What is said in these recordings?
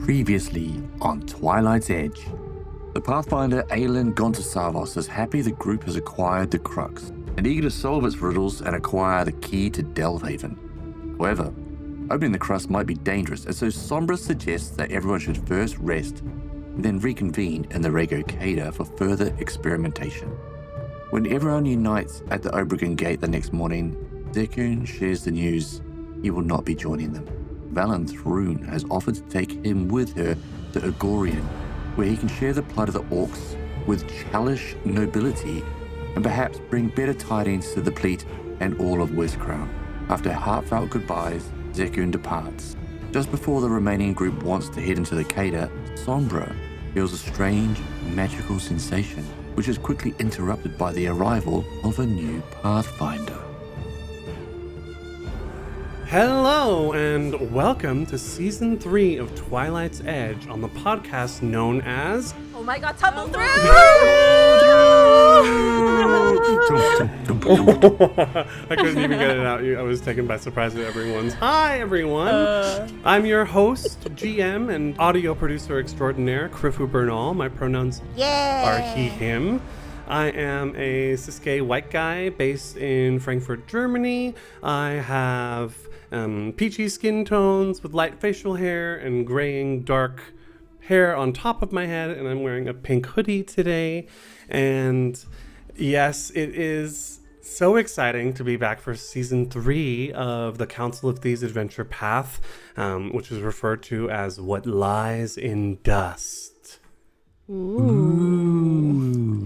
Previously on Twilight's Edge. The Pathfinder Aelin Gontasavos is happy the group has acquired the Crux and eager to solve its riddles and acquire the key to Delvehaven. However, opening the Crux might be dangerous, and so Sombra suggests that everyone should first rest and then reconvene in the Rego for further experimentation. When everyone unites at the Obregon Gate the next morning, Zekun shares the news he will not be joining them. Valen's Rune has offered to take him with her to Agorian, where he can share the plight of the orcs with Chalish nobility and perhaps bring better tidings to the Pleat and all of Westcrown. After heartfelt goodbyes, Zekun departs. Just before the remaining group wants to head into the Cader, Sombra feels a strange, magical sensation, which is quickly interrupted by the arrival of a new Pathfinder. Hello and welcome to Season 3 of Twilight's Edge on the podcast known as... Oh my god, Tumble Through! I couldn't even get it out. I was taken by surprise with everyone's. Hi everyone! I'm your host, GM, and audio producer extraordinaire, Krifu Bernal. My pronouns are he, him. I am a Siskay white guy based in Frankfurt, Germany. I have peachy skin tones with light facial hair and graying dark hair on top of my head, and I'm wearing a pink hoodie today. And yes, it is so exciting to be back for Season 3 of the Council of Thieves Adventure Path, which is referred to as What Lies in Dust.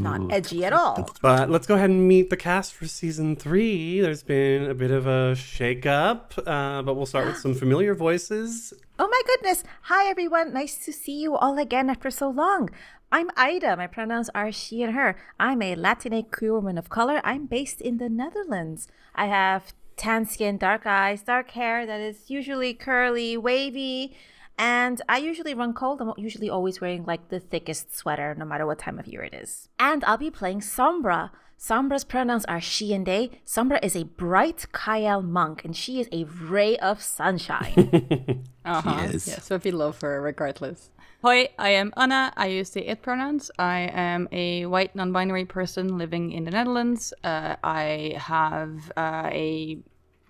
Not edgy at all. But let's go ahead and meet the cast for Season 3. There's been a bit of a shake-up, but we'll start with some familiar voices. Oh my goodness. Hi everyone. Nice to see you all again after so long. I'm Ida. My pronouns are she and her. I'm a Latinx queer woman of color. I'm based in the Netherlands. I have tan skin, dark eyes, dark hair that is usually curly, wavy. And I usually run cold. I'm usually always wearing like the thickest sweater, no matter what time of year it is. And I'll be playing Sombra. Sombra's pronouns are she and they. Sombra is a bright Kyle monk, and she is a ray of sunshine. Yes, so we love her regardless. Hi, I am Anna. I use the it pronouns. I am a white non-binary person living in the Netherlands. I have a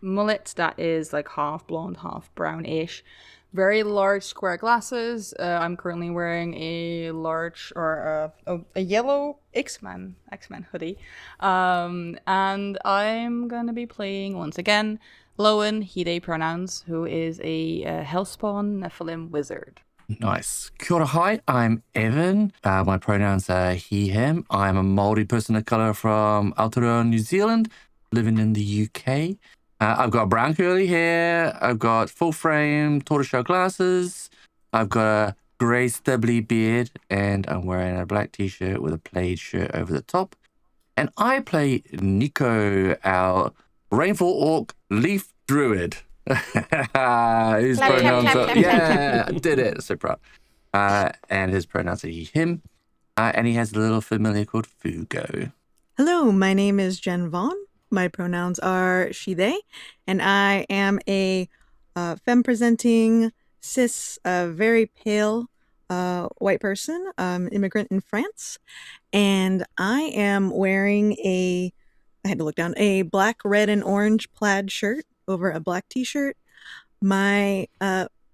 mullet that is like half blonde, half brownish. Very large square glasses. I'm currently wearing a large or a yellow X-Men hoodie. And I'm gonna be playing once again Lowen, he, they pronouns, who is a Hellspawn Nephilim wizard. Nice. Kia ora, hi, I'm Evan. My pronouns are he, him. I'm a Māori person of colour from Aotearoa, New Zealand, living in the UK. I've got brown curly hair, I've got full frame tortoiseshell glasses, I've got a grey stubbly beard, and I'm wearing a black t-shirt with a plaid shirt over the top. And I play Nikau, our rainfall orc leaf druid. His pronouns are... Yeah, I did it, so proud. And his pronouns are he, him, and he has a little familiar called Fugo. Hello, my name is Jen Vaughn. My pronouns are she, they, and I am a femme-presenting, cis, very pale white person, immigrant in France, and I am wearing I had to look down, a black, red, and orange plaid shirt over a black t-shirt. My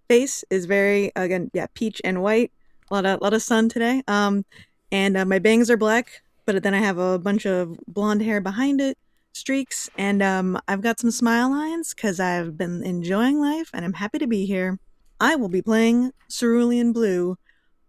face is very, again, peach and white, a lot of sun today, and my bangs are black, but then I have a bunch of blonde hair behind it, streaks, and I've got some smile lines because I've been enjoying life and I'm happy to be here. I will be playing Cerulean Blue,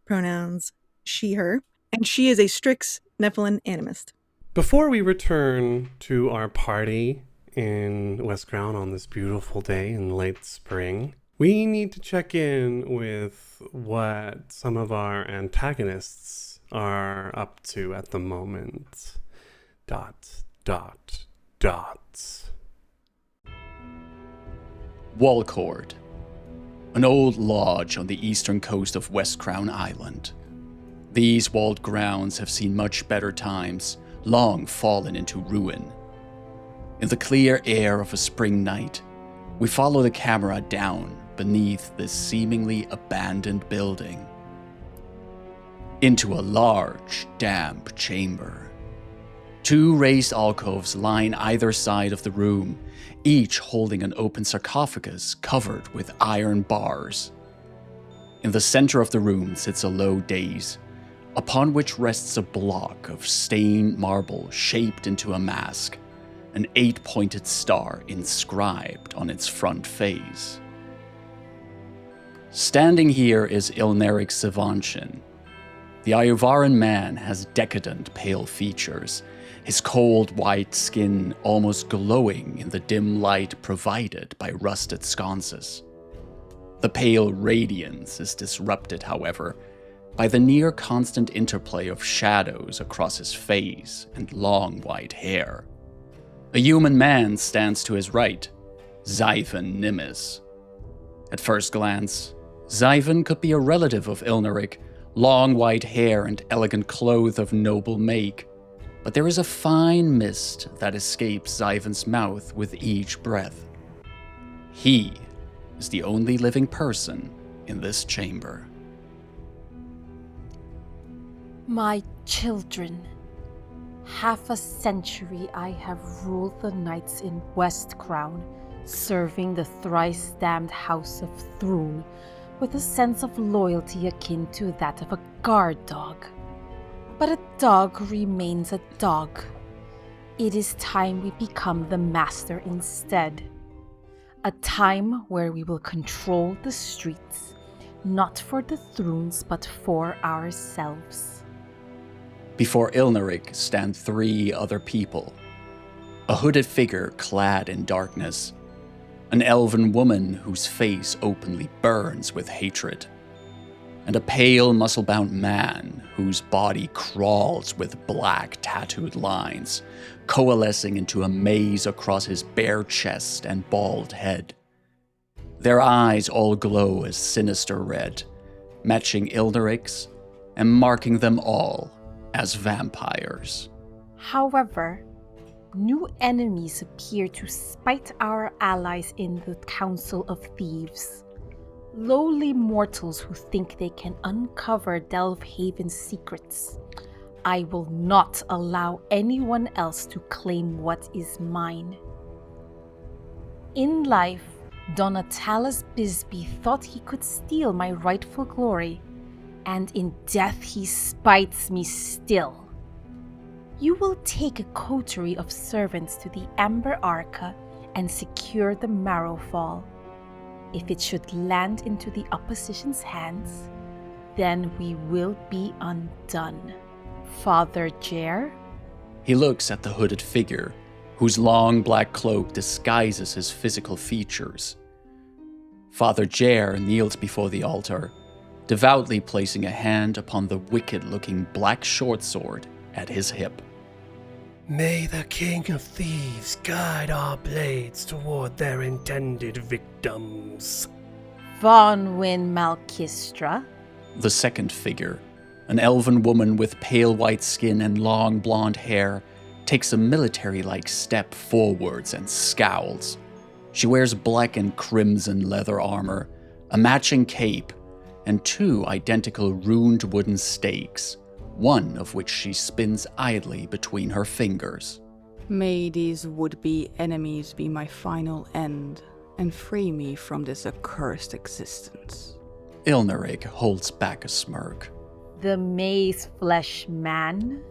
pronouns she, her, and she is a Strix Nephilim animist. Before we return to our party in Westcrown on this beautiful day in late spring, we need to check in with what some of our antagonists are up to at the moment. ... Walcord, an old lodge on the eastern coast of Westcrown Island. These walled grounds have seen much better times, long fallen into ruin. In the clear air of a spring night, we follow the camera down beneath this seemingly abandoned building. Into a large, damp chamber. 2 raised alcoves line either side of the room, each holding an open sarcophagus covered with iron bars. In the center of the room sits a low dais, upon which rests a block of stained marble shaped into a mask, an 8-pointed star inscribed on its front face. Standing here is Ilneric Sivanchin. The Ayuvaran man has decadent pale features, his cold white skin almost glowing in the dim light provided by rusted sconces. The pale radiance is disrupted, however, by the near-constant interplay of shadows across his face and long white hair. A human man stands to his right, Zyvan Nimis. At first glance, Zyvan could be a relative of Ilneric, long white hair and elegant clothes of noble make, but there is a fine mist that escapes Zyvan's mouth with each breath. He is the only living person in this chamber. My children, half a century I have ruled the knights in West Crown, serving the thrice-damned House of Thrune with a sense of loyalty akin to that of a guard dog. But a dog remains a dog. It is time we become the master instead. A time where we will control the streets, not for the Thrunes, but for ourselves. Before Ilneric stand 3 other people. A hooded figure clad in darkness. An elven woman whose face openly burns with hatred. And a pale, muscle-bound man whose body crawls with black tattooed lines, coalescing into a maze across his bare chest and bald head. Their eyes all glow a sinister red, matching Ilneric's and marking them all as vampires. However, new enemies appear to spite our allies in the Council of Thieves. Lowly mortals who think they can uncover Delvehaven's secrets. I will not allow anyone else to claim what is mine. In life, Donatalis Bisbee thought he could steal my rightful glory, and in death he spites me still. You will take a coterie of servants to the Amber Arca and secure the Marrowfall. If it should land into the opposition's hands, then we will be undone. Father Jer? He looks at the hooded figure, whose long black cloak disguises his physical features. Father Jer kneels before the altar, devoutly placing a hand upon the wicked-looking black short sword at his hip. May the King of Thieves guide our blades toward their intended victims. Von Wyn Malkistra? The second figure, an elven woman with pale white skin and long blonde hair, takes a military-like step forwards and scowls. She wears black and crimson leather armor, a matching cape, and 2 identical runed wooden stakes, one of which she spins idly between her fingers. May these would-be enemies be my final end, and free me from this accursed existence. Ilneric holds back a smirk. The Maze Flesh Man?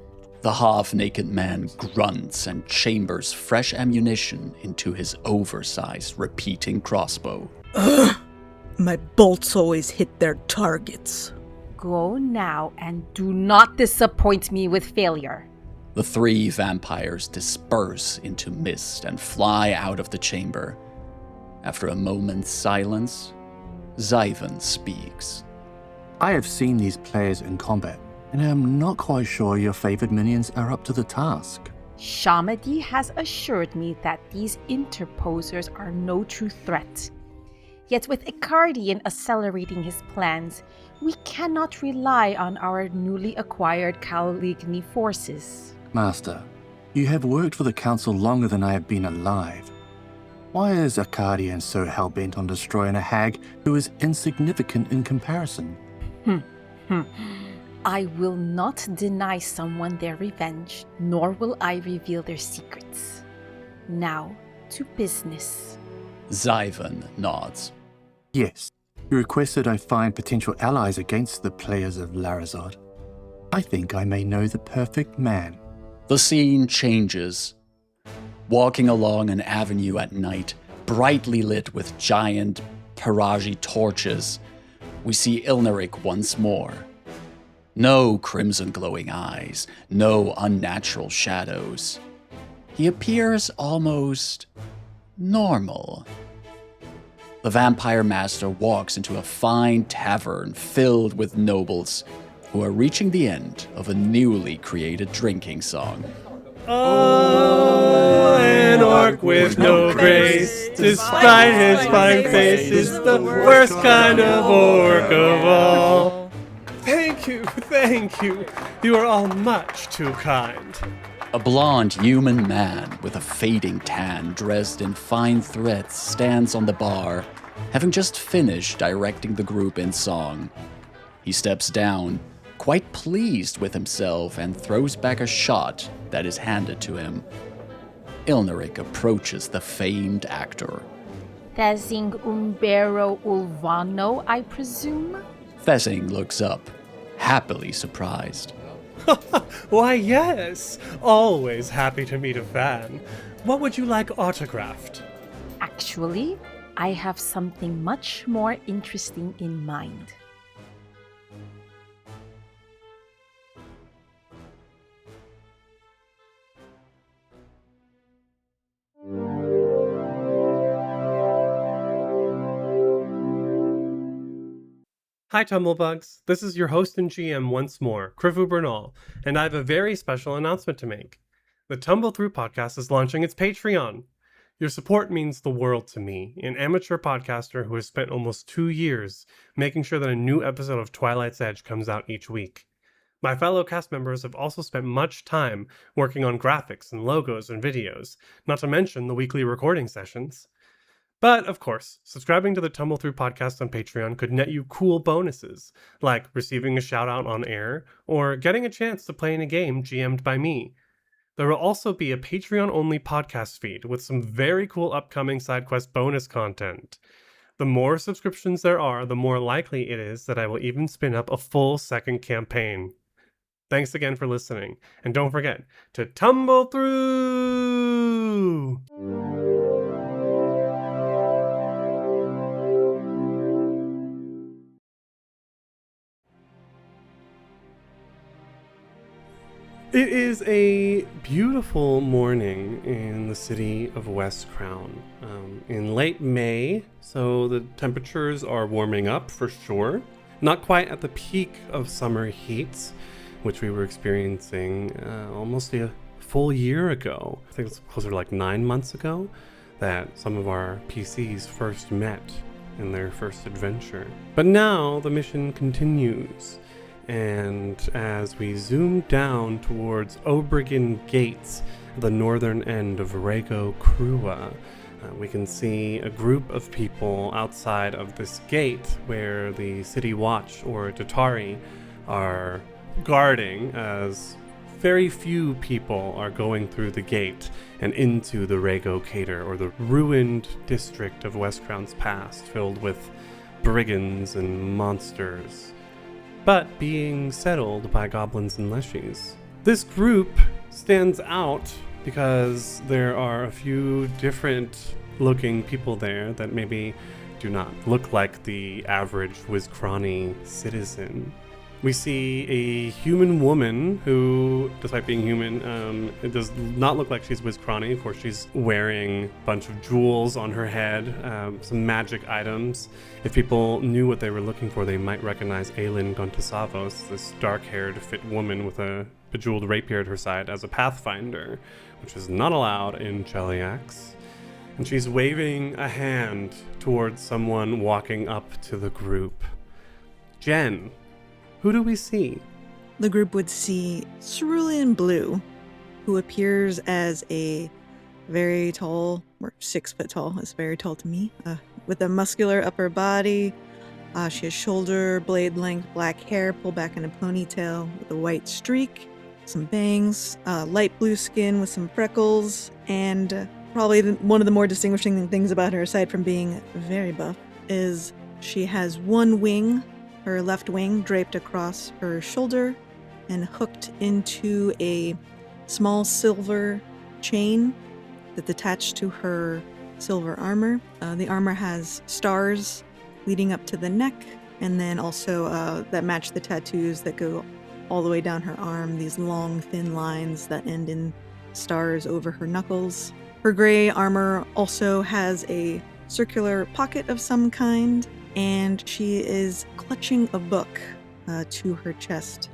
The half-naked man grunts and chambers fresh ammunition into his oversized repeating crossbow. My bolts always hit their targets. Go now and do not disappoint me with failure. The 3 vampires disperse into mist and fly out of the chamber. After a moment's silence, Zyvan speaks. I have seen these players in combat, and I am not quite sure your favored minions are up to the task. Shamadi has assured me that these interposers are no true threat. Yet with Icardian accelerating his plans, we cannot rely on our newly acquired Caligny forces. Master, you have worked for the Council longer than I have been alive. Why is Arcadian so hell-bent on destroying a hag who is insignificant in comparison? I will not deny someone their revenge, nor will I reveal their secrets. Now, to business. Zyvan nods. Yes, you requested I find potential allies against the players of Larazad. I think I may know the perfect man. The scene changes. Walking along an avenue at night, brightly lit with giant Paraji torches, we see Ilnaric once more. No crimson glowing eyes, no unnatural shadows. He appears almost normal. The vampire master walks into a fine tavern filled with nobles who are reaching the end of a newly created drinking song. Oh, an orc with no grace, despite his fine face, is the worst kind of orc of all. Thank you. You are all much too kind. A blonde human man with a fading tan dressed in fine threads stands on the bar, having just finished directing the group in song. He steps down, quite pleased with himself, and throws back a shot that is handed to him. Ilnaric approaches the famed actor. Thezing Umbero Ulvano, I presume? Thessing looks up, happily surprised. Why, yes. Always happy to meet a fan. What would you like autographed? Actually, I have something much more interesting in mind. Hi Tumblebugs, this is your host and GM once more, Krifu Bernal, and I have a very special announcement to make. The Tumble Through podcast is launching its Patreon. Your support means the world to me, an amateur podcaster who has spent almost 2 years making sure that a new episode of Twilight's Edge comes out each week. My fellow cast members have also spent much time working on graphics and logos and videos, not to mention the weekly recording sessions. But, of course, subscribing to the Tumble Through podcast on Patreon could net you cool bonuses, like receiving a shout-out on air, or getting a chance to play in a game GM'd by me. There will also be a Patreon-only podcast feed with some very cool upcoming side quest bonus content. The more subscriptions there are, the more likely it is that I will even spin up a full second campaign. Thanks again for listening, and don't forget to tumble through! It is a beautiful morning in the city of West Crown. In late May, so the temperatures are warming up for sure. Not quite at the peak of summer heat, which we were experiencing almost a full year ago. I think it's closer to like 9 months ago that some of our PCs first met in their first adventure. But now the mission continues. And as we zoom down towards Obrigan Gates, the northern end of Rego Krua, we can see a group of people outside of this gate where the City Watch, or Datari, are guarding, as very few people are going through the gate and into the Rego Cater, or the ruined district of West Crown's past, filled with brigands and monsters, but being settled by goblins and leshies. This group stands out because there are a few different looking people there that maybe do not look like the average Wizcrani citizen. We see a human woman who, despite being human, it does not look like she's Wizcrani. Of course, she's wearing a bunch of jewels on her head, some magic items. If people knew what they were looking for, they might recognize Aelin Gontasavos, this dark-haired, fit woman with a bejeweled rapier at her side, as a Pathfinder, which is not allowed in Cheliax. And she's waving a hand towards someone walking up to the group. Jen, who do we see? The group would see Cerulean Blue, who appears as a very tall, or 6 foot tall. It's very tall to me. With a muscular upper body. She has shoulder blade length black hair pulled back in a ponytail with a white streak, some bangs, light blue skin with some freckles, and probably one of the more distinguishing things about her, aside from being very buff, is she has one wing, her left wing, draped across her shoulder and hooked into a small silver chain that's attached to her silver armor. The armor has stars leading up to the neck, and then also that match the tattoos that go all the way down her arm, these long, thin lines that end in stars over her knuckles. Her gray armor also has a circular pocket of some kind, and she is clutching a book to her chest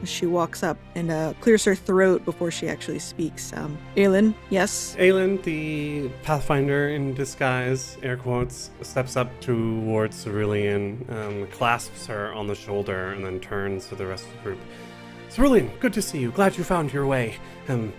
as she walks up and clears her throat before she actually speaks. Aelin, yes? Aelin, the Pathfinder in disguise, air quotes, steps up towards Cerulean, clasps her on the shoulder, and then turns to the rest of the group. Cerulean, good to see you. Glad you found your way.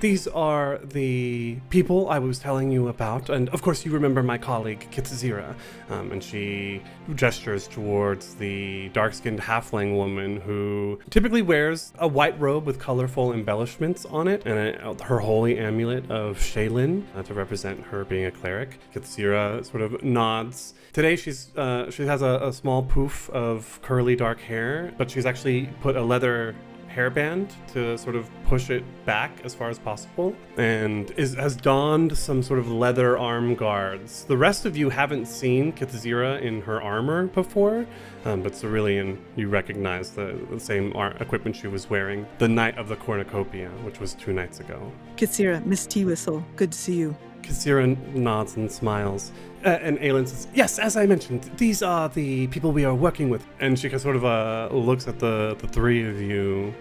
These are the people I was telling you about, and of course you remember my colleague, Kitsazira, and she gestures towards the dark-skinned halfling woman who typically wears a white robe with colorful embellishments on it, and her holy amulet of Shaylin to represent her being a cleric. Kitsazira sort of nods. Today she has a small poof of curly dark hair, but she's actually put a leather hairband to sort of push it back as far as possible, and has donned some sort of leather arm guards. The rest of you haven't seen Kitsazira in her armor before, but Cerulean, you recognize the same equipment she was wearing the night of the cornucopia, which was 2 nights ago. Kitsira, Miss T-Whistle, good to see you. Kitsira nods and smiles. And Aelin says, yes, as I mentioned, these are the people we are working with. And she sort of looks at the 3 of you,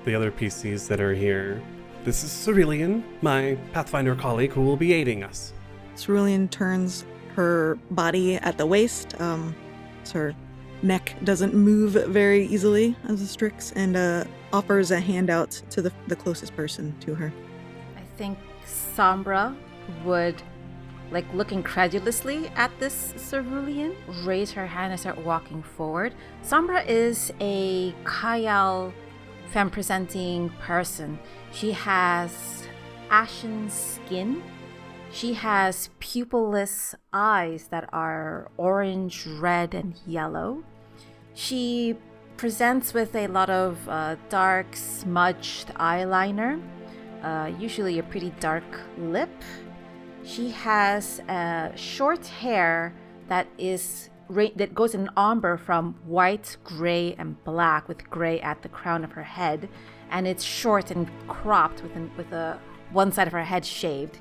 the other PCs that are here. This is Cerulean, my Pathfinder colleague who will be aiding us. Cerulean turns her body at the waist, so her neck doesn't move very easily as a Strix, and offers a handout to the closest person to her. I think Sombra would look incredulously at this Cerulean, raise her hand and start walking forward. Sombra is a Kayal femme-presenting person. She has ashen skin. She has pupilless eyes that are orange, red, and yellow. She presents with a lot of dark, smudged eyeliner, usually a pretty dark lip. She has short hair that goes in ombre from white, gray, and black, with gray at the crown of her head, and it's short and cropped with one side of her head shaved.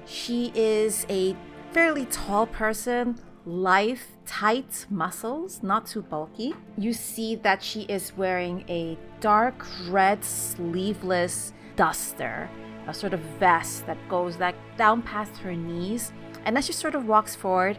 She is a fairly tall person, lithe, tight muscles, not too bulky. You see that she is wearing a dark red sleeveless duster, a sort of vest that goes down past her knees, and as she sort of walks forward,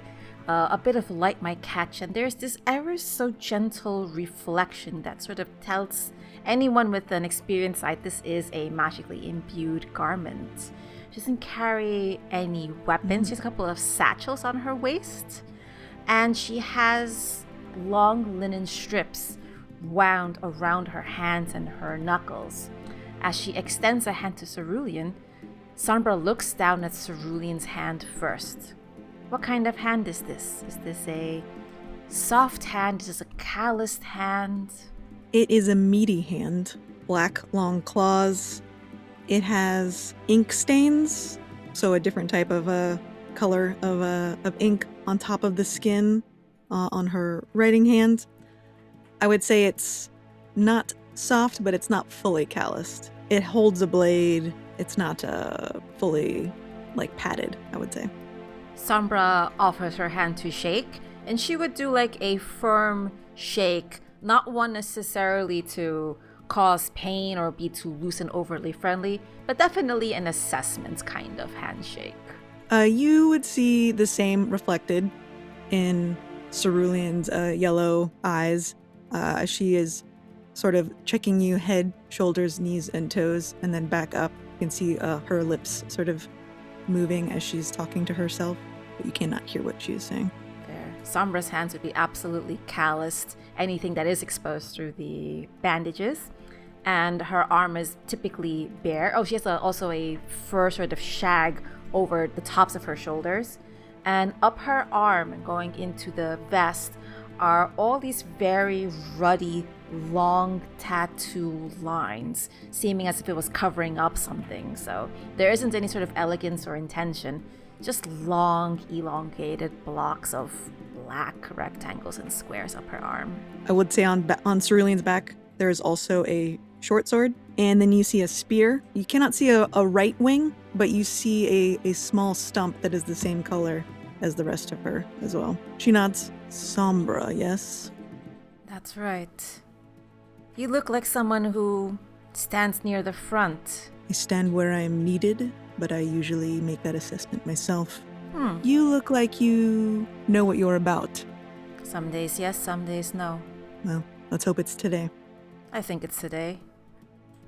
a bit of light might catch, and there's this ever so gentle reflection that sort of tells anyone with an experienced sight this is a magically imbued garment. She doesn't carry any weapons. She has a couple of satchels on her waist, and she has long linen strips wound around her hands and her knuckles. As she extends a hand to Cerulean, Sombra looks down at Cerulean's hand first. What kind of hand is this? Is this a soft hand? Is this a calloused hand? It is a meaty hand. Black, long claws. It has ink stains, so a different type of color of ink on top of the skin on her writing hand. I would say it's not soft, but it's not fully calloused. It holds a blade. It's not fully padded, I would say. Sombra offers her hand to shake, and she would do a firm shake, not one necessarily to cause pain or be too loose and overly friendly, but definitely an assessment kind of handshake. You would see the same reflected in Cerulean's yellow eyes. She is sort of checking you head, shoulders, knees, and toes, and then back up. You can see her lips sort of moving as she's talking to herself, but you cannot hear what she is saying. There. Sombra's hands would be absolutely calloused, anything that is exposed through the bandages. And her arm is typically bare. Oh, she has also a fur sort of shag over the tops of her shoulders. And up her arm, going into the vest, are all these very ruddy, long tattoo lines, seeming as if it was covering up something. So there isn't any sort of elegance or intention, just long, elongated blocks of black rectangles and squares up her arm. I would say on Cerulean's back, there is also a short sword, and then you see a spear. You cannot see a right wing, but you see a small stump that is the same color as the rest of her as well. She nods. Sombra, yes? That's right. You look like someone who stands near the front. I stand where I am needed, but I usually make that assessment myself. You look like you know what you're about. Some days yes, some days no. Well, let's hope it's today. I think it's today.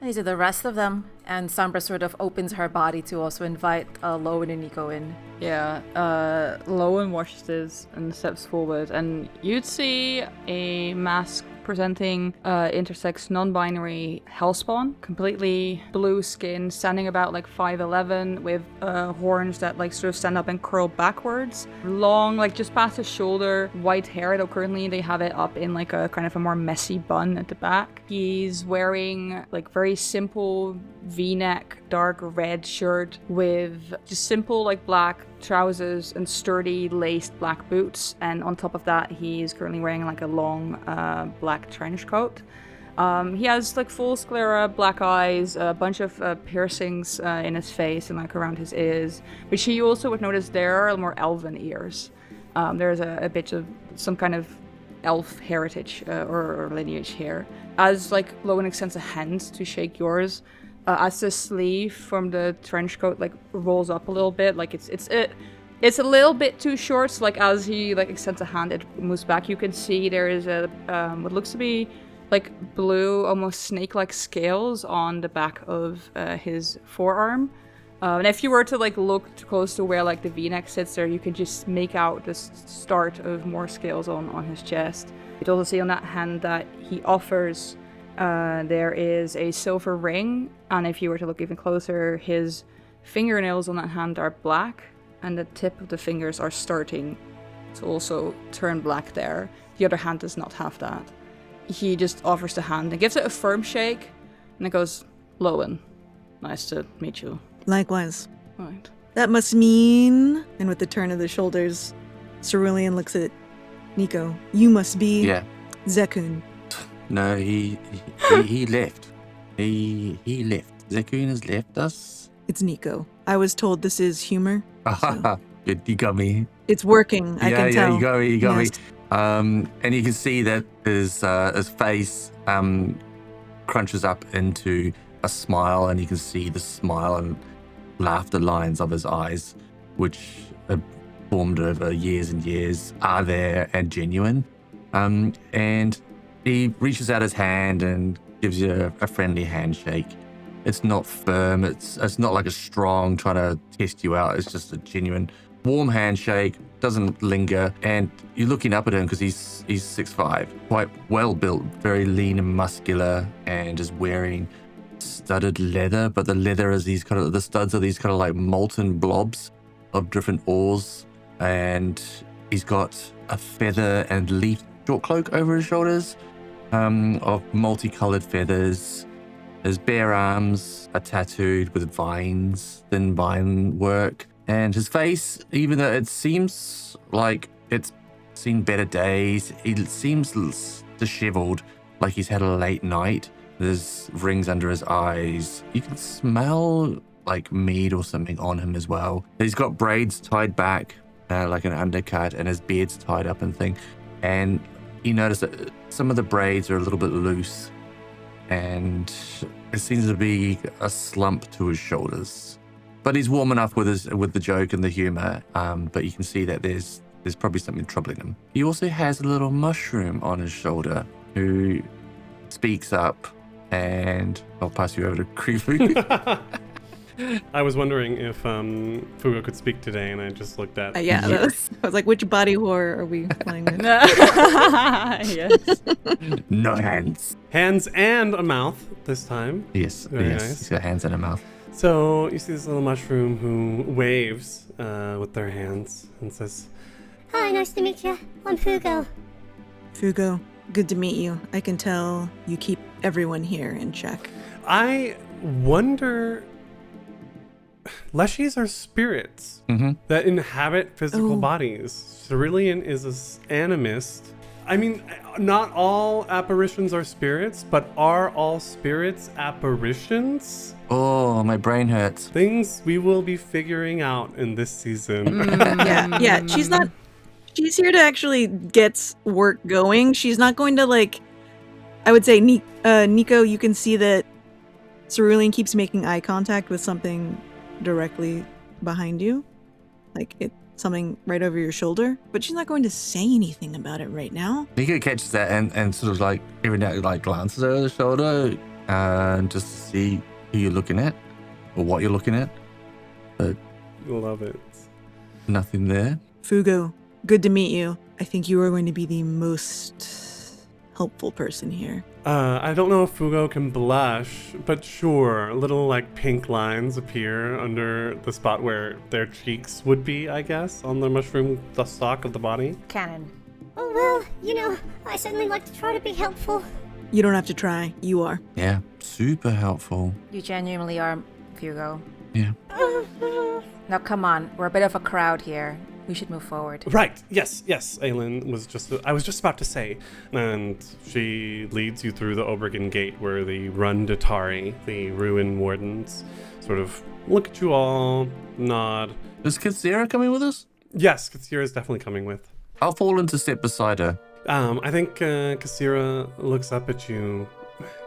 These are the rest of them. And Sombra sort of opens her body to also invite Lowen and Nikau in. Yeah, Lowen watches this and steps forward, and you'd see a mask presenting intersex non-binary hellspawn, completely blue skin, standing about like 5'11", with horns that like sort of stand up and curl backwards, long, like just past his shoulder, white hair, though currently they have it up in like a kind of a more messy bun at the back. He's wearing like very simple V-neck dark red shirt with just simple like black trousers and sturdy laced black boots, and on top of that he's currently wearing like a long black trench coat. He has like full sclera, black eyes, a bunch of piercings in his face and like around his ears, which you also would notice there are more elven ears. There's a bit of some kind of elf heritage or lineage here. As like Lowen extends a hand to shake yours, as the sleeve from the trench coat like rolls up a little bit, like it's a little bit too short, so like as he like extends a hand, it moves back. You can see there is a what looks to be like blue, almost snake-like scales on the back of his forearm. And if you were to like look close to where like the V-neck sits there, you could just make out the start of more scales on his chest. You'd also see on that hand that he offers there is a silver ring, and if you were to look even closer, his fingernails on that hand are black, and the tip of the fingers are starting to also turn black there. The other hand does not have that. He just offers the hand and gives it a firm shake, and it goes, "Lowen, nice to meet you." Likewise. Right. That must mean... And with the turn of the shoulders, Cerulean looks at Nikau. You must be... Yeah. Zekun. No, he left. He left. Zekun has left us. It's Nikau. I was told this is humor. So. Good, you got me. It's working, I can tell. Yeah, you got Yes. me. And you can see that his face crunches up into a smile, and you can see the smile and laughter lines of his eyes, which have formed over years and years, are there and genuine. And he reaches out his hand and gives you a friendly handshake. It's not firm. It's not like a strong trying to test you out. It's just a genuine, warm handshake. Doesn't linger. And you're looking up at him because he's 6'5", quite well built, very lean and muscular, and is wearing studded leather. But the leather is the studs are these kind of like molten blobs of different ores. And he's got a feather and leaf short cloak over his shoulders, of multicolored feathers. His bare arms are tattooed with vines, thin vine work. And his face, even though it seems like it's seen better days, it seems disheveled, like he's had a late night. There's rings under his eyes. You can smell like mead or something on him as well. He's got braids tied back, like an undercut, and his beard's tied up and thing. And you notice that some of the braids are a little bit loose, and it seems to be a slump to his shoulders. But he's warm enough with the joke and the humor. But you can see that there's probably something troubling him. He also has a little mushroom on his shoulder who speaks up, and I'll pass you over to Krifu. I was wondering if Fugo could speak today, and I just looked at. Yeah, I was like, which body horror are we playing with? Yes. No hands. Hands and a mouth this time. Yes, Very yes. nice. He's got hands and a mouth. So you see this little mushroom who waves with their hands and says, Hi, nice to meet you. I'm Fugo. Fugo, good to meet you. I can tell you keep everyone here in check. I wonder. Leshies are spirits that inhabit physical bodies. Cerulean is an animist. I mean, not all apparitions are spirits, but are all spirits apparitions? Oh, my brain hurts. Things we will be figuring out in this season. Yeah, she's here to actually get work going. She's not going to, like, I would say, Nikau, you can see that Cerulean keeps making eye contact with something directly behind you. Like, something right over your shoulder. But she's not going to say anything about it right now. Nikau catches that and sort of like every now and like glances over the shoulder and just to see who you're looking at or what you're looking at. But Love it. nothing there. Fugo, good to meet you. I think you are going to be the most helpful person here. I don't know if Fugo can blush, but sure, little like pink lines appear under the spot where their cheeks would be, I guess, on the mushroom, the stalk of the body. Cannon. Oh, well, you know, I certainly like to try to be helpful. You don't have to try. You are. Yeah, super helpful. You genuinely are, Fugo. Yeah. Now come on, we're a bit of a crowd here. We should move forward. Right, yes, Aelin I was just about to say. And she leads you through the Obergen Gate where the Rundatari, the ruin wardens, sort of look at you all, nod. Is Katsira coming with us? Yes, Katsira is definitely coming with. I'll fall into step beside her. I think Katsira looks up at you.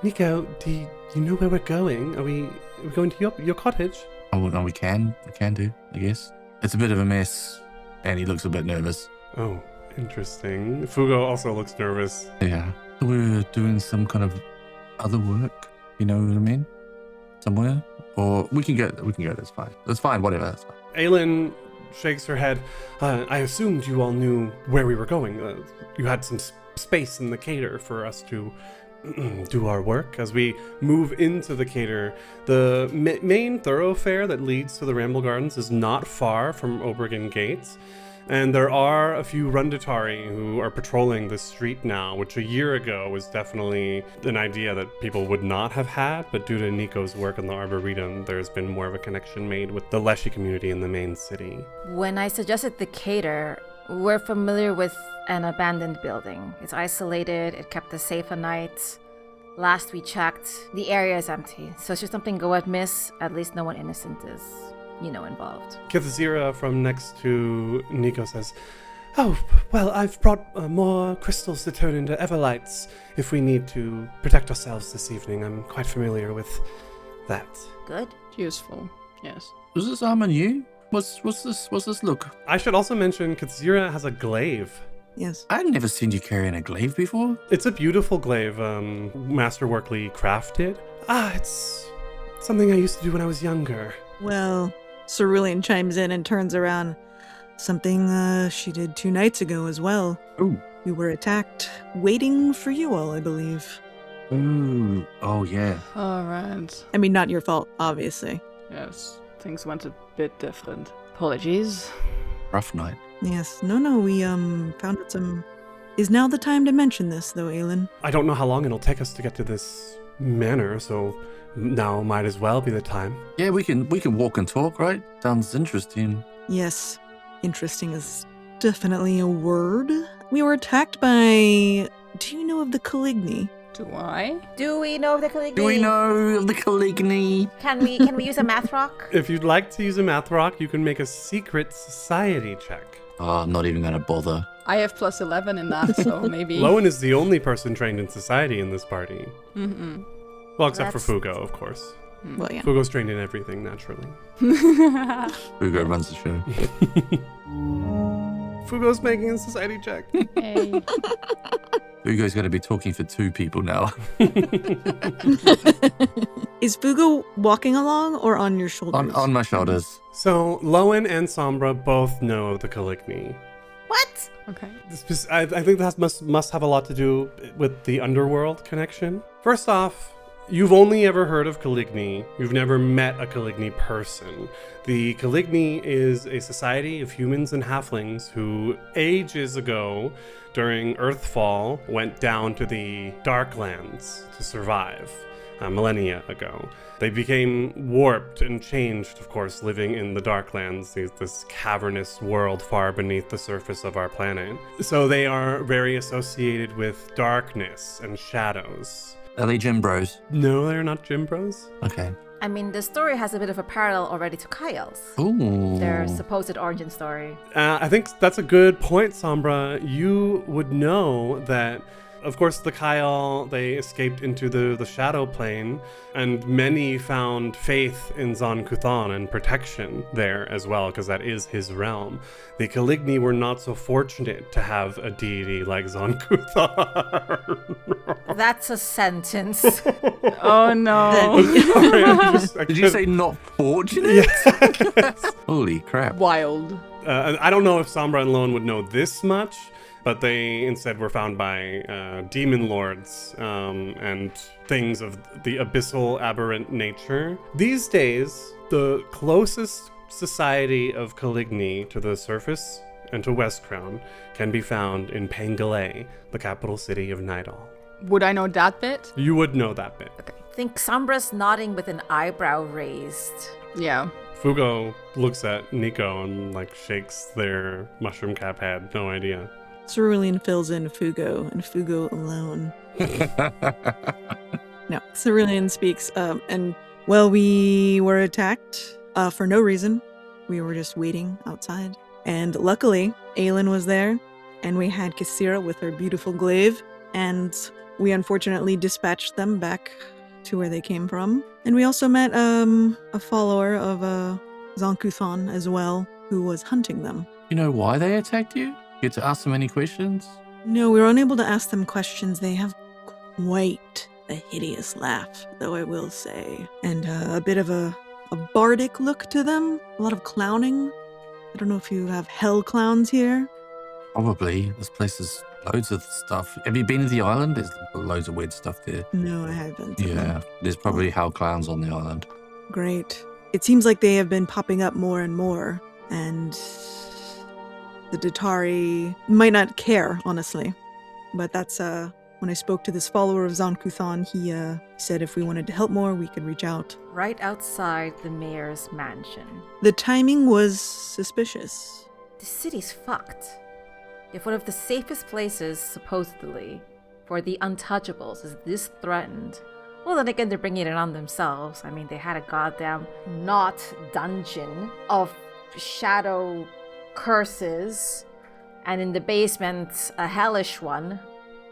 Nikau, do you know where we're going? Are we going to your cottage? Oh, no, we can do, I guess. It's a bit of a mess, and he looks a bit nervous. Oh, interesting. Fugo also looks nervous. Yeah. We're doing some kind of other work, you know what I mean? Somewhere? Or we can go, that's fine. That's fine, whatever, that's fine. Aelin shakes her head. I assumed you all knew where we were going. You had some space in the cater for us to do our work. As we move into the cater, the main thoroughfare that leads to the Ramble Gardens is not far from Obergen Gates. And there are a few Rundatari who are patrolling this street now, which a year ago was definitely an idea that people would not have had, but due to Nico's work in the Arboretum, there's been more of a connection made with the Leshy community in the main city. When I suggested the cater, we're familiar with an abandoned building. It's isolated, it kept us safe at night. Last we checked, the area is empty. So should something go amiss, at least no one innocent is, involved. Kathazira from next to Nico says, Oh, well, I've brought more crystals to turn into everlights if we need to protect ourselves this evening. I'm quite familiar with that. Good. Useful, yes. Was this armor new? What's this look? I should also mention Kathazira has a glaive. Yes. I've never seen you carrying a glaive before. It's a beautiful glaive, masterworkly crafted. It's something I used to do when I was younger. Well, Cerulean chimes in and turns around. Something she did 2 nights ago as well. Ooh. We were attacked, waiting for you all, I believe. Ooh. Oh, yeah. All right. I mean, not your fault, obviously. Yes, things went a bit different. Apologies. Rough night. Yes. No, we, found out some... Is now the time to mention this, though, Aelin? I don't know how long it'll take us to get to this manor, so now might as well be the time. Yeah, we can walk and talk, right? Sounds interesting. Yes. Interesting is definitely a word. We were attacked by... Do you know of the Caligny? Do I? Do we know of the Caligny? Do we know of the Caligny? Can we use a math rock? If you'd like to use a math rock, you can make a secret society check. Oh, I'm not even going to bother. I have plus 11 in that, so maybe. Lowen is the only person trained in society in this party. Mm-mm. Well, except for That's- Fugo, of course. Well, yeah. Fugo's trained in everything, naturally. Fugo runs the show. Fugo's making a society check. Hey. Fugo's going to be talking for 2 people now. Is Fugo walking along or on your shoulders? on my shoulders. So Lowen and Sombra both know the Caligny. What? Okay. I think that must have a lot to do with the underworld connection. First off, you've only ever heard of Caligny. You've never met a Caligny person. The Caligny is a society of humans and halflings who ages ago, during Earthfall, went down to the Darklands to survive, millennia ago. They became warped and changed, of course, living in the Darklands, this cavernous world far beneath the surface of our planet. So they are very associated with darkness and shadows. Are they gym bros? No, they're not gym bros. Okay. I mean, the story has a bit of a parallel already to Kyle's. Ooh. Their supposed origin story. I think that's a good point, Sombra. You would know that, of course, the Kyle, they escaped into the shadow plane, and many found faith in Zon-Kuthon and protection there as well, because that is his realm. The Caligny were not so fortunate to have a deity like Zon-Kuthon. That's a sentence. Oh no. Sorry, Did you say not fortunate? Yes. Holy crap. Wild. I don't know if Sombra and Lowen would know this much, but they instead were found by demon lords and things of the abyssal aberrant nature. These days, the closest society of Caligny to the surface and to Westcrown can be found in Pangolay, the capital city of Nidal. Would I know that bit? You would know that bit. I think Sombra's nodding with an eyebrow raised. Yeah. Fugo looks at Nikau and shakes their mushroom cap head. No idea. Cerulean fills in Fugo, and Fugo alone. No, Cerulean speaks, and we were attacked for no reason. We were just waiting outside. And luckily, Aelin was there, and we had Kassira with her beautiful glaive, and we unfortunately dispatched them back to where they came from. And we also met a follower of Zon-Kuthon as well, who was hunting them. You know why they attacked you? Get to ask them any questions? No, we were unable to ask them questions. They have quite a hideous laugh, though I will say. And a bit of a bardic look to them. A lot of clowning. I don't know if you have hell clowns here. Probably. This place has loads of stuff. Have you been to the island? There's loads of weird stuff there. No, I haven't. Yeah, there's probably hell clowns on the island. Great. It seems like they have been popping up more and more, and the Datari might not care, honestly. But that's, when I spoke to this follower of Zon-Kuthon, he said if we wanted to help more, we could reach out. Right outside the mayor's mansion. The timing was suspicious. The city's fucked. If one of the safest places, supposedly, for the untouchables is this threatened, well, then again, they're bringing it on themselves. I mean, they had a goddamn dungeon of shadow curses, and in the basement, a hellish one.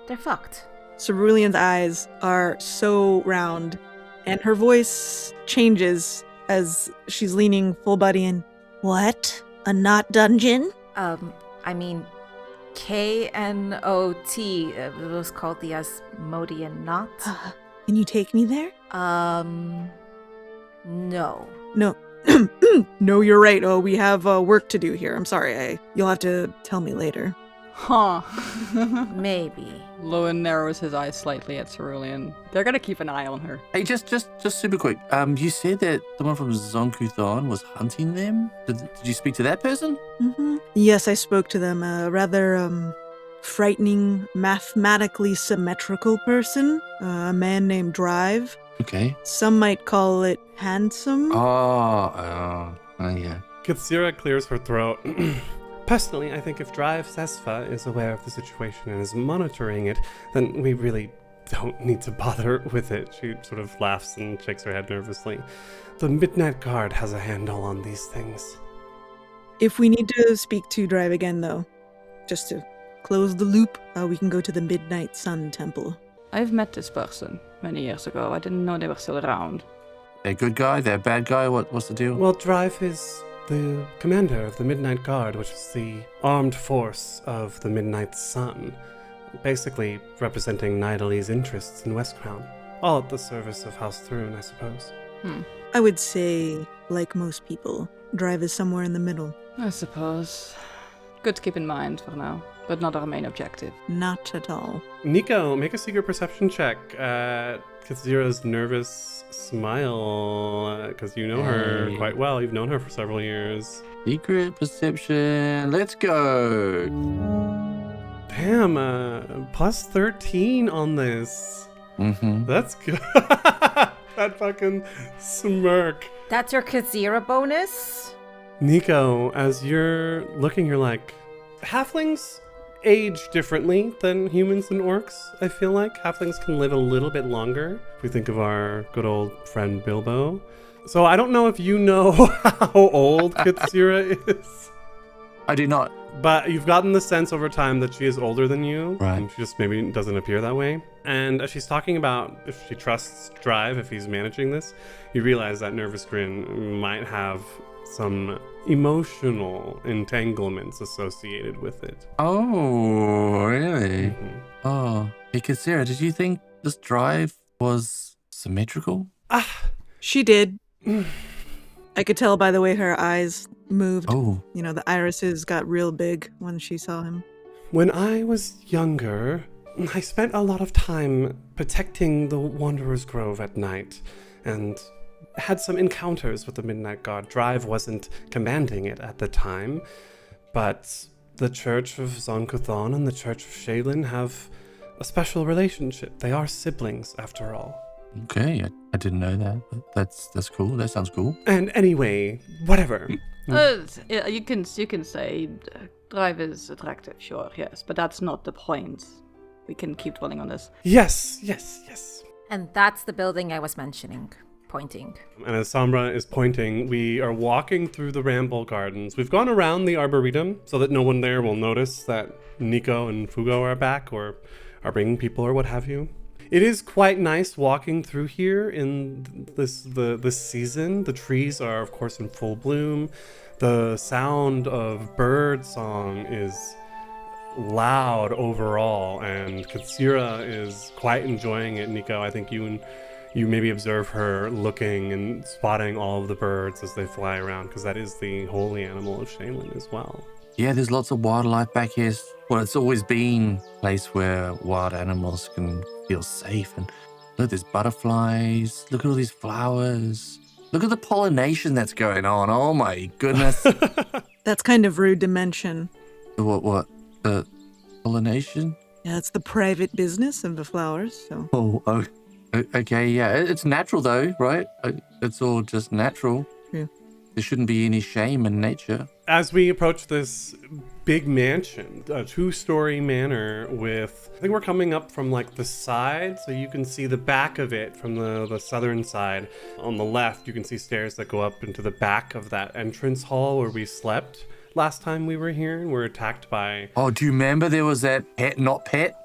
They're fucked. Cerulean's eyes are so round, and her voice changes as she's leaning full body in. What? A knot dungeon? I mean, K-N-O-T, it was called the Asmodean Knot. Can you take me there? No. No. No, you're right. Oh, we have work to do here. I'm sorry. You'll have to tell me later. Huh. Maybe. Lowen narrows his eyes slightly at Cerulean. They're gonna keep an eye on her. Hey, just super quick. You said that someone from Zon-Kuthon was hunting them? Did you speak to that person? Mm-hmm. Yes, I spoke to them. A rather, frightening, mathematically symmetrical person. A man named Drive. Okay. Some might call it handsome. Oh, yeah. Katsira clears her throat. Personally, I think if Drive Sesfa is aware of the situation and is monitoring it, then we really don't need to bother with it. She sort of laughs and shakes her head nervously. The Midnight Guard has a handle on these things. If we need to speak to Drive again, though, just to close the loop, we can go to the Midnight Sun Temple. I've met this person many years ago. I didn't know they were still around. They're a good guy? They're a bad guy? What's the deal? Well, Drive is the commander of the Midnight Guard, which is the armed force of the Midnight Sun. basically representing Nidalee's interests in Westcrown. All at the service of House Thrune, I suppose. I would say, like most people, drive is somewhere in the middle. I suppose. Good to keep in mind for now, but not our main objective. Not at all. Nikau, make a secret perception check at Katsira's nervous smile, because you know her quite well. You've known her for several years. Secret perception. Let's go. Damn, plus 13 on this. Mm-hmm. That's good. That fucking smirk. That's your Katsira bonus? Nikau, as you're looking, you're like, halflings age differently than humans and orcs, I feel like. Halflings can live a little bit longer, if we think of our good old friend Bilbo. So I don't know if you know how old Katsira is. I do not. But you've gotten the sense over time that she is older than you. Right. And she just maybe doesn't appear that way. And as she's talking about if she trusts Drive, if he's managing this, you realize that nervous grin might have some emotional entanglements associated with it. Oh, really? Mhm. Oh. Hey, Katsira, did you think this drive was symmetrical? She did. I could tell by the way her eyes moved. Oh. You know, the irises got real big when she saw him. When I was younger, I spent a lot of time protecting the Wanderer's Grove at night, and had some encounters with the Midnight Guard. Drive wasn't commanding it at the time, but the Church of Zon-Kuthon and the Church of Shaylin have a special relationship. They are siblings, after all. Okay, I didn't know that, but that's cool. That sounds cool. And anyway, whatever. Yeah, you can say Drive is attractive, sure, yes, but that's not the point. We can keep dwelling on this. Yes. And that's the building I was mentioning. Pointing. And as Sombra is pointing, we are walking through the Ramble Gardens. We've gone around the Arboretum so that no one there will notice that Nikau and Fugo are back or are bringing people or what have you. It is quite nice walking through here in this season. The trees are, of course, in full bloom. The sound of bird song is loud overall, and Katsira is quite enjoying it. Nikau, I think you maybe observe her looking and spotting all of the birds as they fly around, because that is the holy animal of Shaylin as well. Yeah, there's lots of wildlife back here. Well, it's always been a place where wild animals can feel safe. And look, there's butterflies. Look at all these flowers. Look at the pollination that's going on. Oh my goodness. That's kind of rude to mention. What? Pollination? Yeah, it's the private business of the flowers, so. Oh, okay, yeah. It's natural though, right? It's all just natural. Yeah. There shouldn't be any shame in nature. As we approach this big mansion, a 2-story manor with, I think we're coming up from like the side, so you can see the back of it from the southern side. On the left, you can see stairs that go up into the back of that entrance hall where we slept last time we were here and were attacked by... Oh, do you remember there was that pet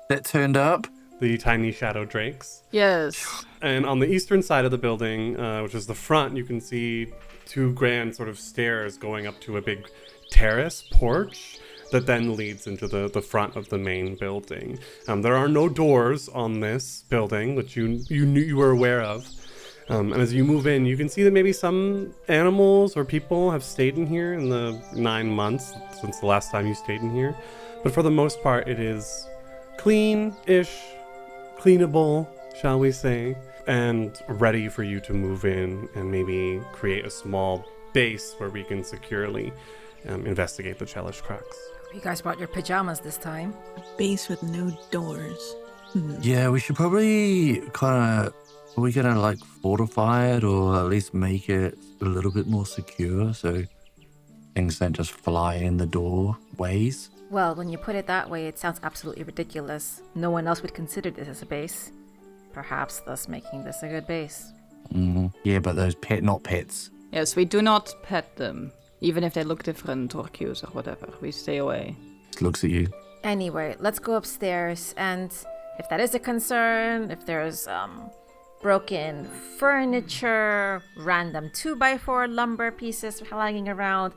that turned up? The tiny shadow drakes. Yes. And on the eastern side of the building, which is the front, you can see 2 grand sort of stairs going up to a big terrace porch that then leads into the front of the main building. There are no doors on this building, which you knew you were aware of. And as you move in, you can see that maybe some animals or people have stayed in here in the 9 months since the last time you stayed in here. But for the most part, it is clean-ish, cleanable, shall we say, and ready for you to move in and maybe create a small base where we can securely investigate the Chelish Crux. You guys brought your pajamas this time. A base with no doors. Yeah, we should probably are we gonna like fortify it or at least make it a little bit more secure so things don't just fly in the doorways? Well, when you put it that way, it sounds absolutely ridiculous. No one else would consider this as a base. Perhaps thus making this a good base. Yeah, but those not pets. Yes, we do not pet them. Even if they look different or cute or whatever, we stay away. Just looks at you. Anyway, let's go upstairs, and if that is a concern, if there's broken furniture, random 2x4 lumber pieces hanging around,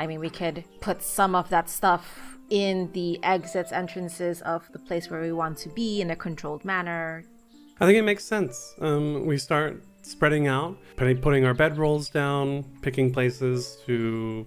I mean, we could put some of that stuff in the exits, entrances of the place where we want to be in a controlled manner. I think it makes sense. We start spreading out, putting our bedrolls down, picking places to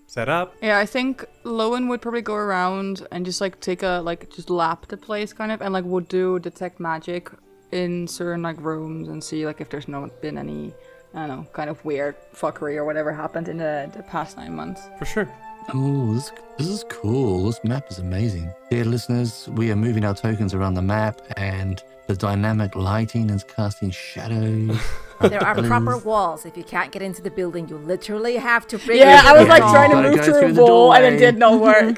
set up. Yeah, I think Lowen would probably go around and just like take a just lap the place kind of, and like would do detect magic in certain like rooms and see like if there's not been any, I don't know, kind of weird fuckery or whatever happened in the past 9 months. For sure. Oh, this is cool. This map is amazing. Dear listeners, we are moving our tokens around the map, and the dynamic lighting is casting shadows. There are proper walls. If you can't get into the building, you literally have to bring Yeah, I was like wall. trying to move through a wall and it did not work.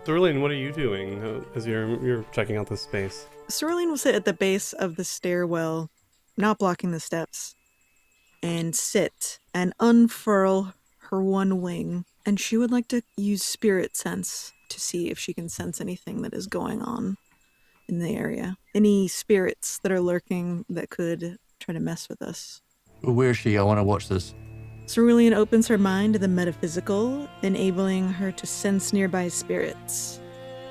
Cerulean, what are you doing as you're checking out this space? Cerulean will sit at the base of the stairwell, not blocking the steps, and sit and unfurl her one wing. And she would like to use spirit sense to see if she can sense anything that is going on in the area. Any spirits that are lurking that could try to mess with us. Where is she? I want to watch this. Cerulean opens her mind to the metaphysical, enabling her to sense nearby spirits.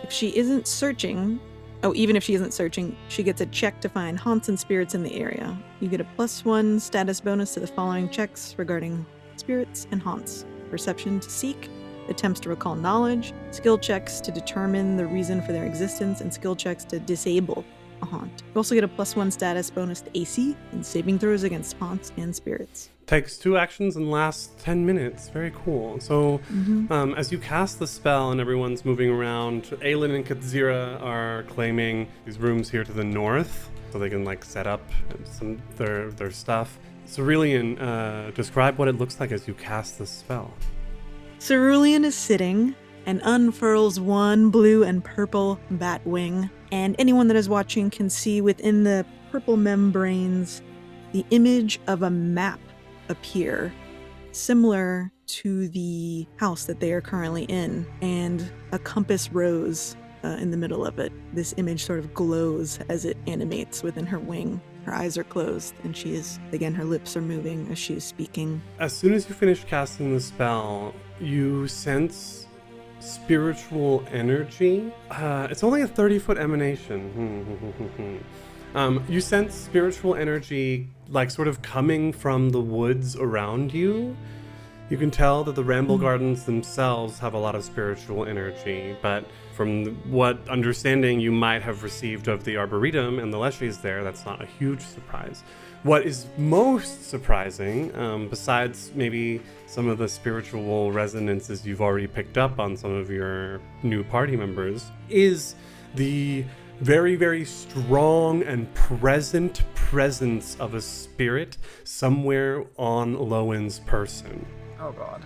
If she isn't searching, even if she isn't searching, she gets a check to find haunts and spirits in the area. You get a +1 status bonus to the following checks regarding spirits and haunts. Perception to seek, attempts to recall knowledge, skill checks to determine the reason for their existence, and skill checks to disable a haunt. You also get a +1 status bonus to AC and saving throws against haunts and spirits. Takes 2 actions and lasts 10 minutes. Very cool. So as you cast the spell and everyone's moving around, Aelin and Katzira are claiming these rooms here to the north so they can like set up some their stuff. Cerulean, describe what it looks like as you cast the spell. Cerulean is sitting and unfurls one blue and purple bat wing, and anyone that is watching can see within the purple membranes the image of a map appear, similar to the house that they are currently in, and a compass rose in the middle of it. This image sort of glows as it animates within her wing. Her eyes are closed, and she is, again, her lips are moving as she is speaking. As soon as you finish casting the spell, you sense spiritual energy. It's only a 30-foot emanation. You sense spiritual energy like sort of coming from the woods around you. You can tell that the Ramble Gardens themselves have a lot of spiritual energy, but from what understanding you might have received of the Arboretum and the Leshies there, that's not a huge surprise. What is most surprising, besides maybe some of the spiritual resonances you've already picked up on some of your new party members, is the very, very strong and present presence of a spirit somewhere on Lowen's person. Oh god.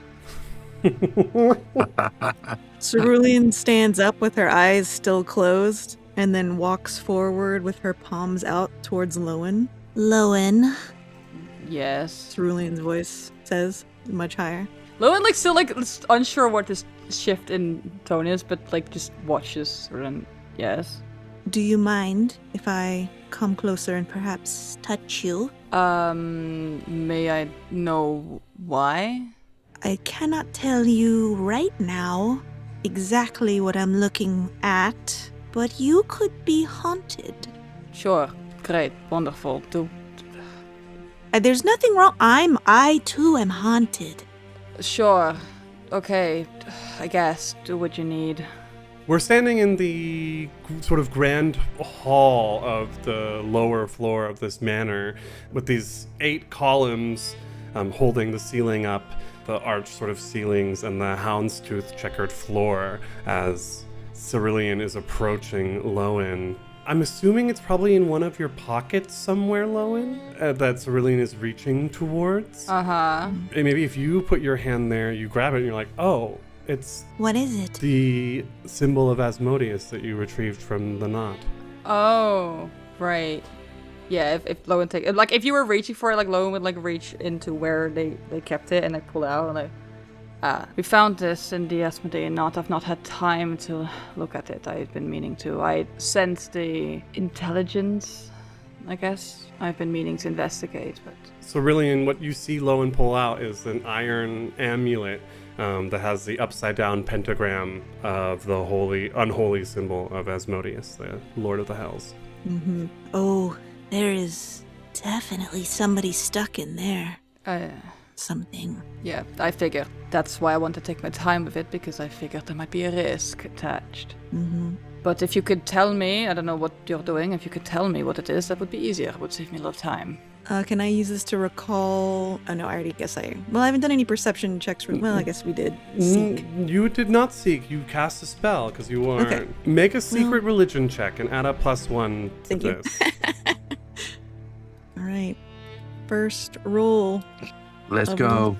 Cerulean stands up with her eyes still closed and then walks forward with her palms out towards Lowen. Lowen, Yes. Cerulean's voice says, much higher. Lowen like still like unsure what this shift in tone is, but like just watches and yes. Do you mind if I come closer and perhaps touch you? May I know why? I cannot tell you right now exactly what I'm looking at, but you could be haunted. Sure. Great. Wonderful. There's nothing wrong. I too am haunted. Sure. Okay. I guess. Do what you need. We're standing in the sort of grand hall of the lower floor of this manor with these 8 columns holding the ceiling up, the arched sort of ceilings and the houndstooth checkered floor as Cerulean is approaching Lowen. I'm assuming it's probably in one of your pockets somewhere, Lowen, that Cerulean is reaching towards. Uh-huh. And maybe if you put your hand there, you grab it and you're like, oh, it's What is it? the symbol of Asmodeus that you retrieved from the knot. Oh, right. Yeah, if Lowen take like if you were reaching for it, like Lowen would like reach into where they kept it and like pull it out and like we found this in the Asmodean knot. I've not had time to look at it. I've been meaning to. I sensed the intelligence I guess. I've been meaning to investigate, but... Cerulean, what you see Lowen pull out is an iron amulet that has the upside-down pentagram of the unholy symbol of Asmodeus, the Lord of the Hells. Mm-hmm. Oh, there is definitely somebody stuck in there. Something. Yeah, I figure. That's why I want to take my time with it, because I figured there might be a risk attached. Mm-hmm. But if you could tell me, I don't know what you're doing, if you could tell me what it is, that would be easier. It would save me a lot of time. Can I use this to recall? Oh no, I already guess I haven't done any perception checks. Well, I guess we did. Seek. You did not seek. You cast a spell because you weren't. Okay. Make a secret religion check and add a +1 to Thank you. this. All right. First roll. Let's of go.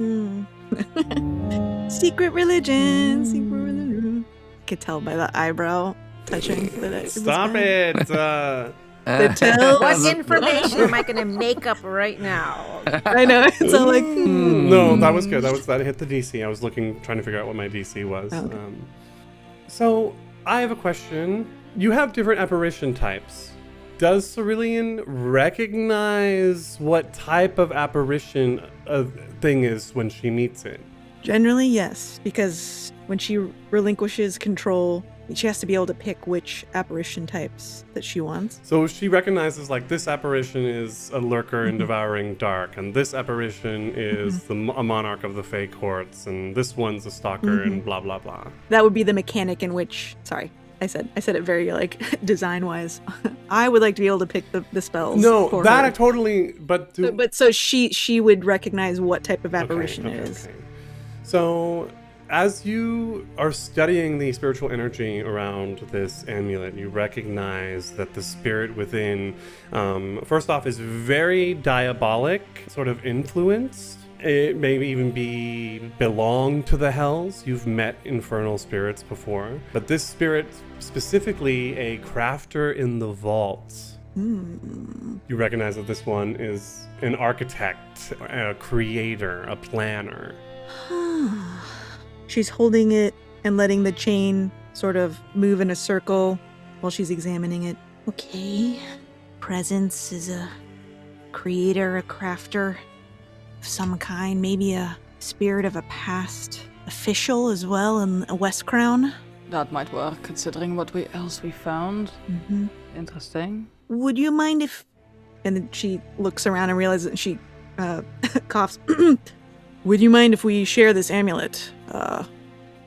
Secret religion. Secret religion. I could tell by the eyebrow touching that it was Stop bad. it! The tell. What information am I going to make up right now? I know. It's all like. No, that was good. That hit the DC. I was trying to figure out what my DC was. Oh, okay. So I have a question. You have different apparition types. Does Cerulean recognize what type of apparition a thing is when she meets it? Generally, yes, because when she relinquishes control, she has to be able to pick which apparition types that she wants. So she recognizes, like, this apparition is a lurker in devouring dark, and this apparition is a monarch of the Fey courts, and this one's a stalker, and blah blah blah. That would be the mechanic in which. Sorry, I said it very like design-wise. I would like to be able to pick the spells. No, for that her. I totally. But so she would recognize what type of apparition it is. Okay. So, as you are studying the spiritual energy around this amulet, you recognize that the spirit within, first off, is very diabolic, sort of influenced. It may even belong to the hells. You've met infernal spirits before. But this spirit, specifically a crafter in the vaults, you recognize that this one is an architect, a creator, a planner. She's holding it and letting the chain sort of move in a circle while she's examining it. Okay. Presence is a creator, a crafter of some kind, maybe a spirit of a past official as well in a West Crown. That might work, considering what else we found. Mm-hmm. Interesting. Would you mind if... And then she looks around and realizes that she coughs. Would you mind if we share this amulet,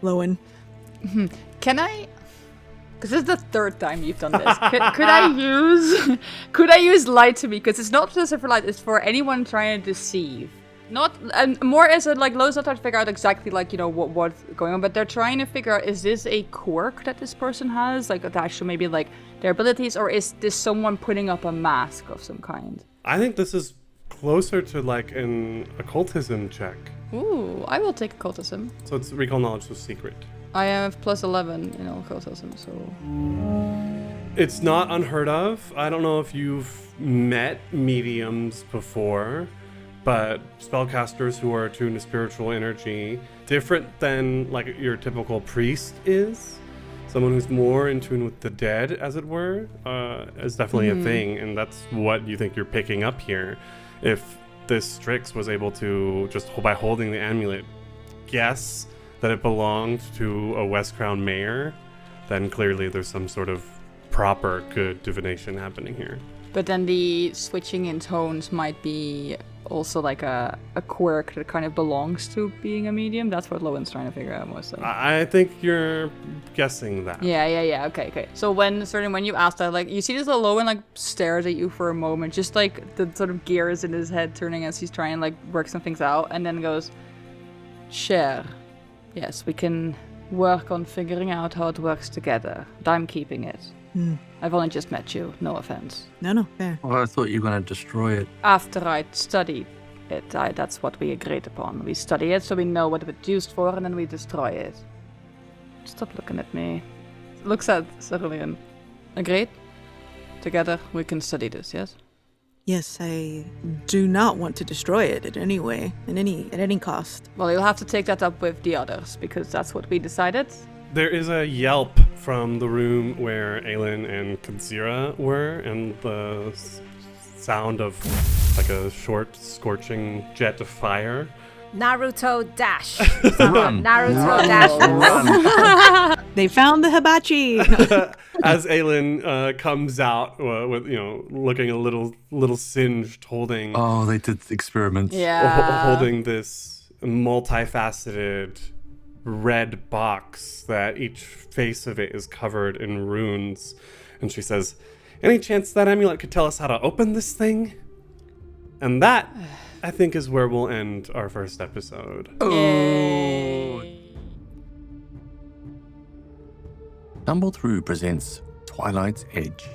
Lowen? Can I... Because this is the third time you've done this. Could I use light to me? Because it's not just for light, it's for anyone trying to deceive. Not, and more as a, like, Lowe's not trying to figure out exactly, like, you know, what's going on, but they're trying to figure out, is this a quirk that this person has? Like, attached to maybe, like, their abilities, or is this someone putting up a mask of some kind? I think this is closer to, like, an occultism check. Ooh, I will take occultism. So it's recall knowledge of secret. I have +11 in occultism, so... It's not unheard of. I don't know if you've met mediums before, but spellcasters who are attuned to spiritual energy, different than like your typical priest is. Someone who's more in tune with the dead, as it were, is definitely a thing, and that's what you think you're picking up here. If this Strix was able to, just by holding the amulet, guess that it belonged to a West Crown mayor, then clearly there's some sort of proper good divination happening here. But then the switching in tones might be also like a quirk that kind of belongs to being a medium. That's what Lowen's trying to figure out mostly. I think you're guessing that. Yeah. Okay. So when you asked that, like, you see this little Lowen like stares at you for a moment, just like the sort of gears in his head turning as he's trying to like work some things out, and then goes, "Cher, yes, we can work on figuring out how it works together. But I'm keeping it. I've only just met you, no offense." No, fair. Well, I thought you were going to destroy it. After I studied it, that's what we agreed upon. We study it so we know what it's used for, and then we destroy it. Stop looking at me. Looks at Cerulean. Agreed? Together we can study this, yes? Yes, I do not want to destroy it at any way, at any cost. Well, you'll have to take that up with the others, because that's what we decided. There is a yelp from the room where Aelin and Katsira were, and the sound of like a short, scorching jet of fire. Naruto dash. Run. Naruto dash. They found the hibachi. As Aelin comes out with, looking a little singed, holding Oh, they did experiments. holding this multifaceted red box that each face of it is covered in runes. And she says, "Any chance that amulet could tell us how to open this thing?" And that, I think, is where we'll end our first episode. Tumble Through presents Twilight's Edge,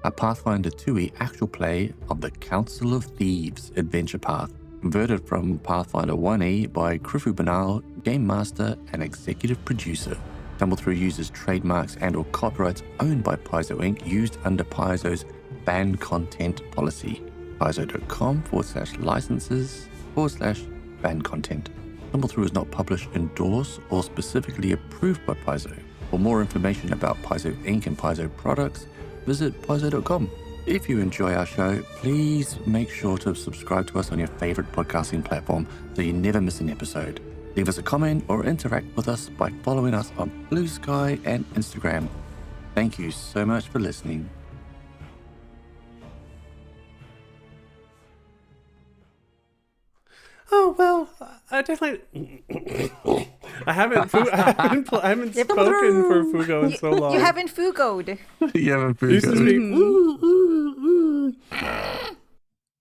a Pathfinder 2e actual play of the Council of Thieves adventure path, converted from Pathfinder 1e by Krifu Banal, Game Master and Executive Producer. Tumble Through uses trademarks and or copyrights owned by Paizo Inc. used under Paizo's ban content policy. Paizo.com/licenses/ban content. Tumble Through is not published, endorsed, or specifically approved by Paizo. For more information about Paizo Inc. and Paizo products, visit paizo.com. If you enjoy our show, please make sure to subscribe to us on your favorite podcasting platform so you never miss an episode. Leave us a comment or interact with us by following us on Blue Sky and Instagram. Thank you so much for listening. Oh, well, I definitely... I haven't spoken for Fugo in so long. You haven't fugoed. You haven't Used to speak, ooh, ooh, ooh.